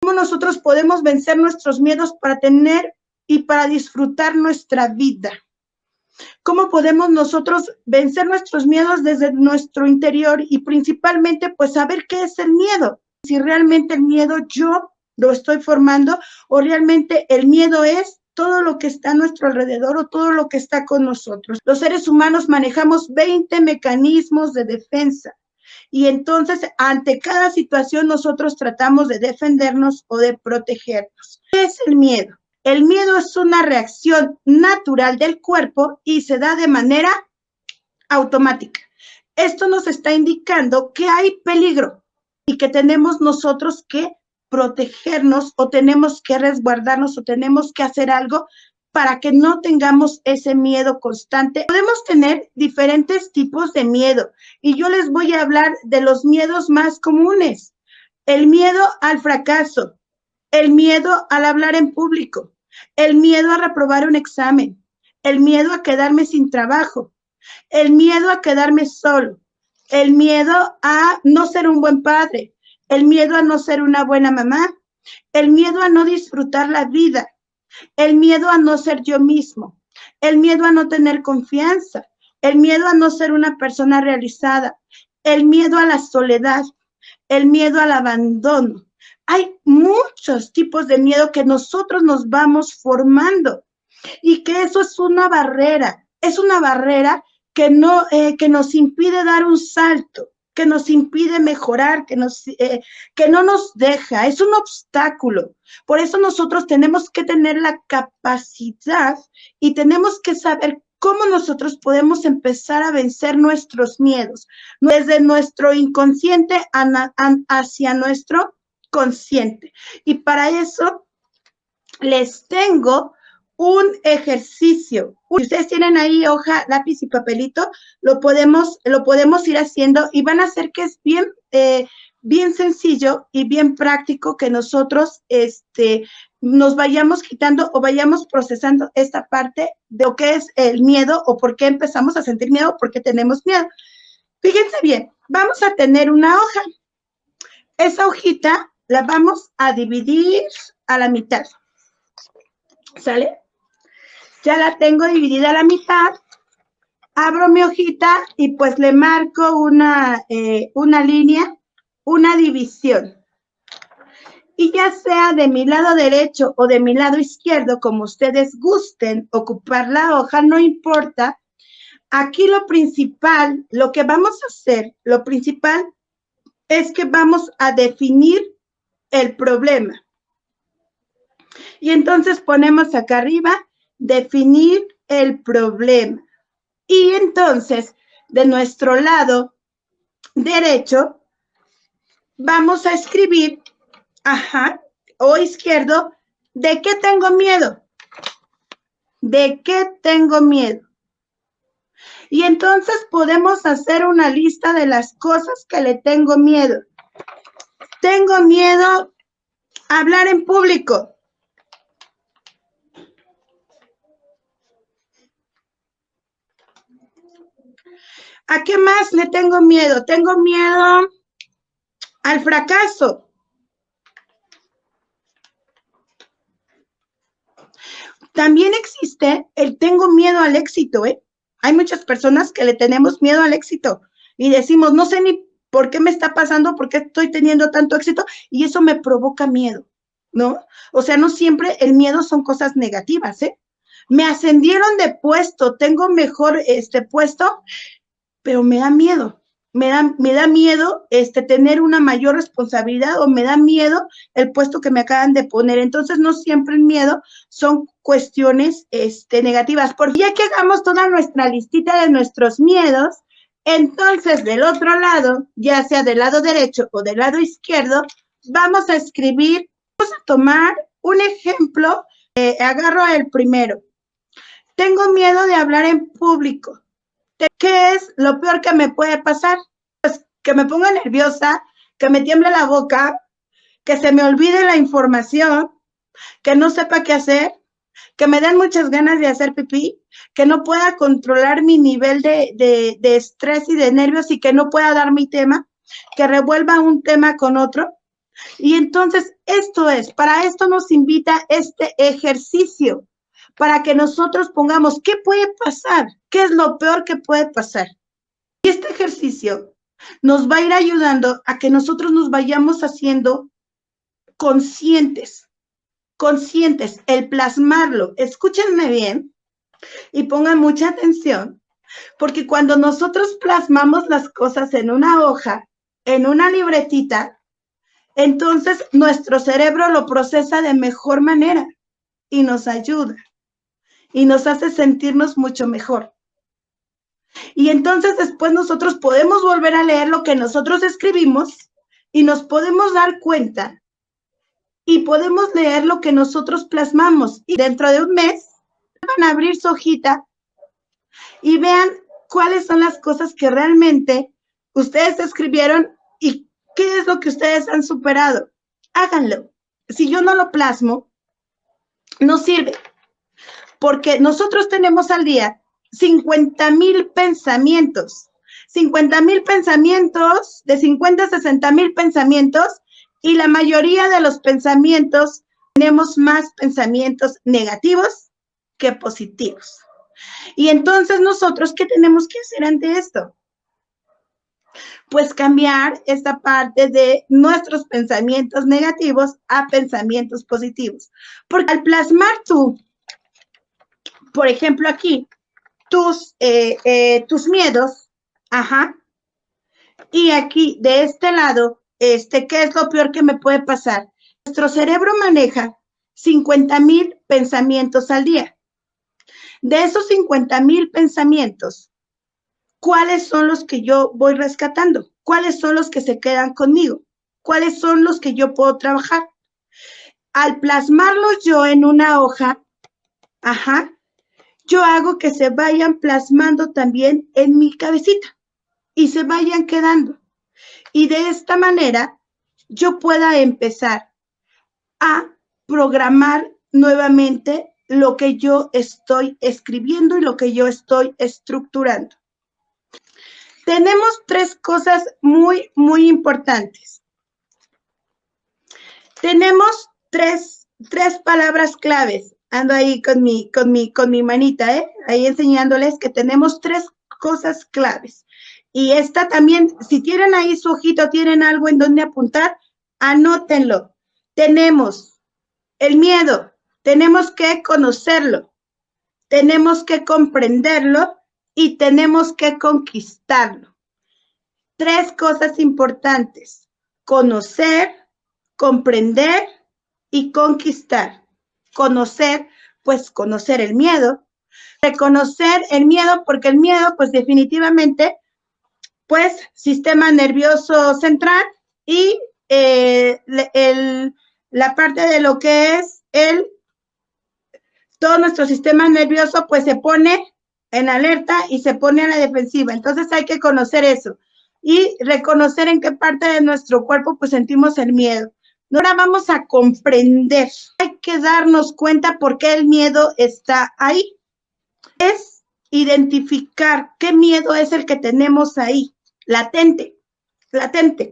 cómo nosotros podemos vencer nuestros miedos para tener y para disfrutar nuestra vida. ¿Cómo podemos nosotros vencer nuestros miedos desde nuestro interior y principalmente pues saber qué es el miedo? Si realmente el miedo yo lo estoy formando o realmente el miedo es todo lo que está a nuestro alrededor o todo lo que está con nosotros. Los seres humanos manejamos 20 mecanismos de defensa y entonces ante cada situación nosotros tratamos de defendernos o de protegernos. ¿Qué es el miedo? El miedo es una reacción natural del cuerpo y se da de manera automática. Esto nos está indicando que hay peligro y que tenemos nosotros que protegernos o tenemos que resguardarnos o tenemos que hacer algo para que no tengamos ese miedo constante. Podemos tener diferentes tipos de miedo y yo les voy a hablar de los miedos más comunes. El miedo al fracaso, el miedo al hablar en público, el miedo a reprobar un examen, el miedo a quedarme sin trabajo, el miedo a quedarme solo, el miedo a no ser un buen padre, el miedo a no ser una buena mamá, el miedo a no disfrutar la vida, el miedo a no ser yo mismo, el miedo a no tener confianza, el miedo a no ser una persona realizada, el miedo a la soledad, el miedo al abandono. Hay muchos tipos de miedo que nosotros nos vamos formando y que eso es una barrera que nos impide dar un salto, que nos impide mejorar, que no nos deja, es un obstáculo. Por eso nosotros tenemos que tener la capacidad y tenemos que saber cómo nosotros podemos empezar a vencer nuestros miedos, desde nuestro inconsciente hacia nuestro consciente. Y para eso les tengo un ejercicio. Si ustedes tienen ahí hoja, lápiz y papelito, lo podemos ir haciendo y van a hacer que es bien sencillo y bien práctico que nosotros nos vayamos quitando o vayamos procesando esta parte de lo que es el miedo o por qué empezamos a sentir miedo o por qué tenemos miedo. Fíjense bien, vamos a tener una hoja. Esa hojita la vamos a dividir a la mitad. ¿Sale? Ya la tengo dividida a la mitad, abro mi hojita y pues le marco una línea, una división. Y ya sea de mi lado derecho o de mi lado izquierdo, como ustedes gusten ocupar la hoja, no importa. Aquí lo principal, lo que vamos a hacer, lo principal es que vamos a definir el problema. Y entonces ponemos acá arriba, definir el problema. Y entonces, de nuestro lado derecho, vamos a escribir, o izquierdo, ¿de qué tengo miedo? ¿De qué tengo miedo? Y entonces podemos hacer una lista de las cosas que le tengo miedo. Tengo miedo a hablar en público. ¿A qué más le tengo miedo? Tengo miedo al fracaso. También existe el tengo miedo al éxito, ¿eh? Hay muchas personas que le tenemos miedo al éxito y decimos, no sé ni por qué me está pasando, por qué estoy teniendo tanto éxito y eso me provoca miedo, ¿no? O sea, no siempre el miedo son cosas negativas, ¿eh? Me ascendieron de puesto, tengo mejor puesto, pero me da miedo. Me da miedo tener una mayor responsabilidad o me da miedo el puesto que me acaban de poner. Entonces, no siempre el miedo son cuestiones negativas. Porque ya que hagamos toda nuestra listita de nuestros miedos, entonces del otro lado, ya sea del lado derecho o del lado izquierdo, vamos a escribir, vamos a tomar un ejemplo, agarro el primero. Tengo miedo de hablar en público. ¿Qué es lo peor que me puede pasar? Pues que me ponga nerviosa, que me tiemble la boca, que se me olvide la información, que no sepa qué hacer, que me den muchas ganas de hacer pipí, que no pueda controlar mi nivel de estrés y de nervios y que no pueda dar mi tema, que revuelva un tema con otro. Y entonces para esto nos invita este ejercicio, para que nosotros pongamos, ¿qué puede pasar? ¿Qué es lo peor que puede pasar? Y este ejercicio nos va a ir ayudando a que nosotros nos vayamos haciendo conscientes, el plasmarlo. Escúchenme bien y pongan mucha atención, porque cuando nosotros plasmamos las cosas en una hoja, en una libretita, entonces nuestro cerebro lo procesa de mejor manera y nos ayuda y nos hace sentirnos mucho mejor. Y entonces después nosotros podemos volver a leer lo que nosotros escribimos y nos podemos dar cuenta y podemos leer lo que nosotros plasmamos. Y dentro de un mes van a abrir su hojita y vean cuáles son las cosas que realmente ustedes escribieron y qué es lo que ustedes han superado. Háganlo. Si yo no lo plasmo, no sirve. Porque nosotros tenemos al día 50,000 pensamientos. 50,000 pensamientos, de 50 a 60,000 pensamientos, y la mayoría de los pensamientos, tenemos más pensamientos negativos que positivos. Y entonces nosotros, ¿qué tenemos que hacer ante esto? Pues cambiar esta parte de nuestros pensamientos negativos a pensamientos positivos. Porque al plasmar tú, por ejemplo aquí, tus miedos, ajá, y aquí de este lado, ¿qué es lo peor que me puede pasar? Nuestro cerebro maneja 50,000 pensamientos al día. De esos 50,000 pensamientos, ¿cuáles son los que yo voy rescatando? ¿Cuáles son los que se quedan conmigo? ¿Cuáles son los que yo puedo trabajar? Al plasmarlos yo en una hoja, ajá, yo hago que se vayan plasmando también en mi cabecita y se vayan quedando. Y de esta manera yo pueda empezar a programar nuevamente lo que yo estoy escribiendo y lo que yo estoy estructurando. Tenemos 3 cosas muy, muy importantes. Tenemos tres palabras claves. Ando ahí con mi manita, ahí enseñándoles que tenemos 3 cosas claves. Y esta también, si tienen ahí su hojito, tienen algo en donde apuntar, anótenlo. Tenemos el miedo, tenemos que conocerlo, tenemos que comprenderlo y tenemos que conquistarlo. 3 cosas importantes: conocer, comprender y conquistar. Conocer, pues conocer el miedo. Reconocer el miedo, porque el miedo, pues definitivamente, pues sistema nervioso central y la parte de lo que es todo nuestro sistema nervioso, pues se pone en alerta y se pone a la defensiva. Entonces hay que conocer eso y reconocer en qué parte de nuestro cuerpo pues sentimos el miedo. Ahora vamos a comprender. Hay que darnos cuenta por qué el miedo está ahí. Es identificar qué miedo es el que tenemos ahí, latente.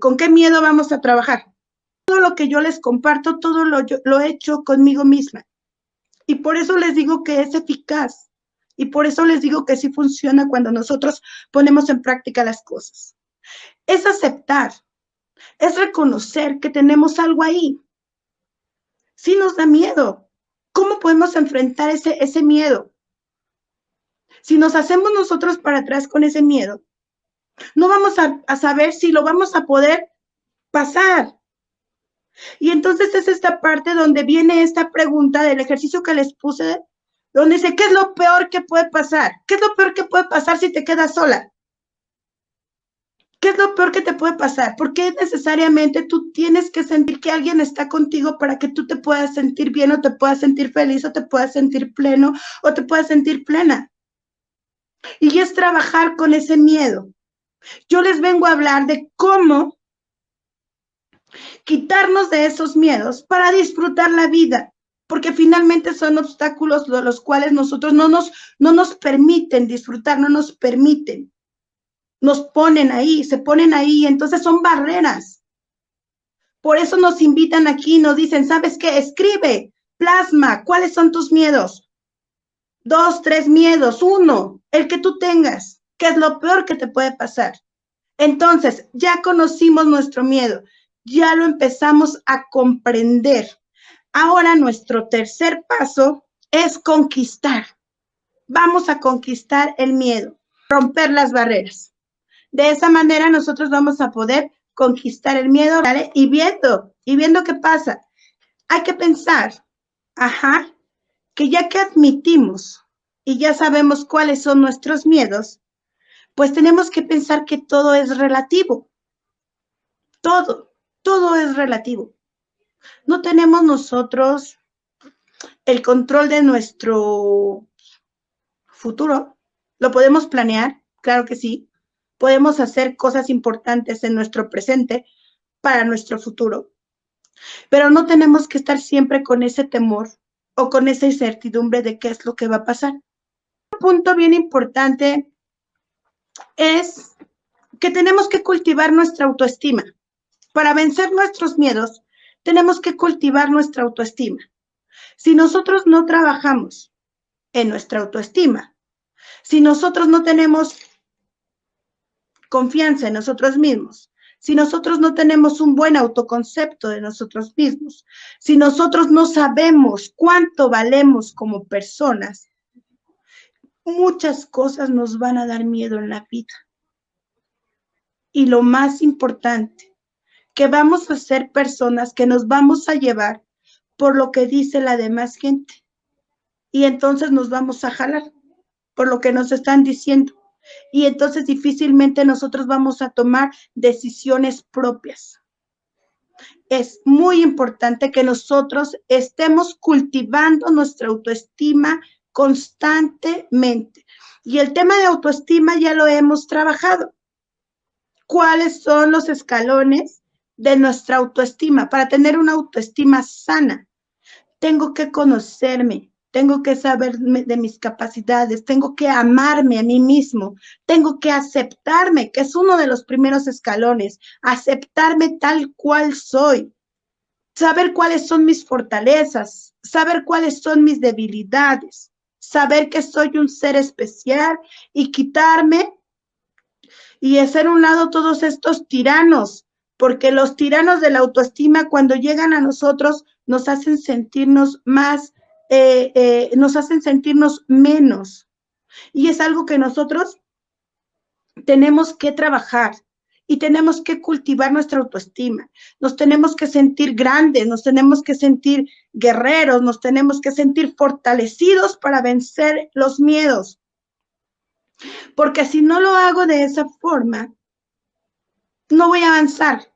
¿Con qué miedo vamos a trabajar? Todo lo que yo les comparto, todo lo he hecho conmigo misma. Y por eso les digo que es eficaz. Y por eso les digo que sí funciona cuando nosotros ponemos en práctica las cosas. Es aceptar, es reconocer que tenemos algo ahí. Sí nos da miedo. ¿Cómo podemos enfrentar ese miedo? Si nos hacemos nosotros para atrás con ese miedo, no vamos a saber si lo vamos a poder pasar. Y entonces es esta parte donde viene esta pregunta del ejercicio que les puse, donde dice, ¿qué es lo peor que puede pasar? ¿Qué es lo peor que puede pasar si te quedas sola? ¿Qué es lo peor que te puede pasar? ¿Por qué necesariamente tú tienes que sentir que alguien está contigo para que tú te puedas sentir bien o te puedas sentir feliz o te puedas sentir pleno o te puedas sentir plena? Y es trabajar con ese miedo. Yo les vengo a hablar de cómo quitarnos de esos miedos para disfrutar la vida, porque finalmente son obstáculos los cuales nosotros no nos permiten disfrutar, no nos permiten. Nos ponen ahí, se ponen ahí, entonces son barreras. Por eso nos invitan aquí, nos dicen, ¿sabes qué? Escribe, plasma, ¿cuáles son tus miedos? 2, 3 miedos, 1, el que tú tengas, ¿qué es lo peor que te puede pasar? Entonces, ya conocimos nuestro miedo, ya lo empezamos a comprender. Ahora nuestro tercer paso es conquistar. Vamos a conquistar el miedo, romper las barreras. De esa manera nosotros vamos a poder conquistar el miedo, ¿vale? Y viendo qué pasa. Hay que pensar, que ya que admitimos y ya sabemos cuáles son nuestros miedos, pues tenemos que pensar que todo es relativo. Todo es relativo. No tenemos nosotros el control de nuestro futuro. ¿Lo podemos planear? Claro que sí. Podemos hacer cosas importantes en nuestro presente para nuestro futuro. Pero no tenemos que estar siempre con ese temor o con esa incertidumbre de qué es lo que va a pasar. Un punto bien importante es que tenemos que cultivar nuestra autoestima. Para vencer nuestros miedos, tenemos que cultivar nuestra autoestima. Si nosotros no trabajamos en nuestra autoestima, si nosotros no tenemos confianza en nosotros mismos, si nosotros no tenemos un buen autoconcepto de nosotros mismos, si nosotros no sabemos cuánto valemos como personas, muchas cosas nos van a dar miedo en la vida. Y lo más importante, que vamos a ser personas que nos vamos a llevar por lo que dice la demás gente. Y entonces nos vamos a jalar por lo que nos están diciendo. Y entonces difícilmente nosotros vamos a tomar decisiones propias. Es muy importante que nosotros estemos cultivando nuestra autoestima constantemente. Y el tema de autoestima ya lo hemos trabajado. ¿Cuáles son los escalones de nuestra autoestima? Para tener una autoestima sana, tengo que conocerme, tengo que saber de mis capacidades, tengo que amarme a mí mismo, tengo que aceptarme, que es uno de los primeros escalones, aceptarme tal cual soy, saber cuáles son mis fortalezas, saber cuáles son mis debilidades, saber que soy un ser especial y quitarme y hacer a un lado todos estos tiranos, porque los tiranos de la autoestima cuando llegan a nosotros nos hacen sentirnos más, nos hacen sentirnos menos. Y es algo que nosotros tenemos que trabajar y tenemos que cultivar nuestra autoestima. Nos tenemos que sentir grandes, nos tenemos que sentir guerreros, nos tenemos que sentir fortalecidos para vencer los miedos. Porque si no lo hago de esa forma, no voy a avanzar.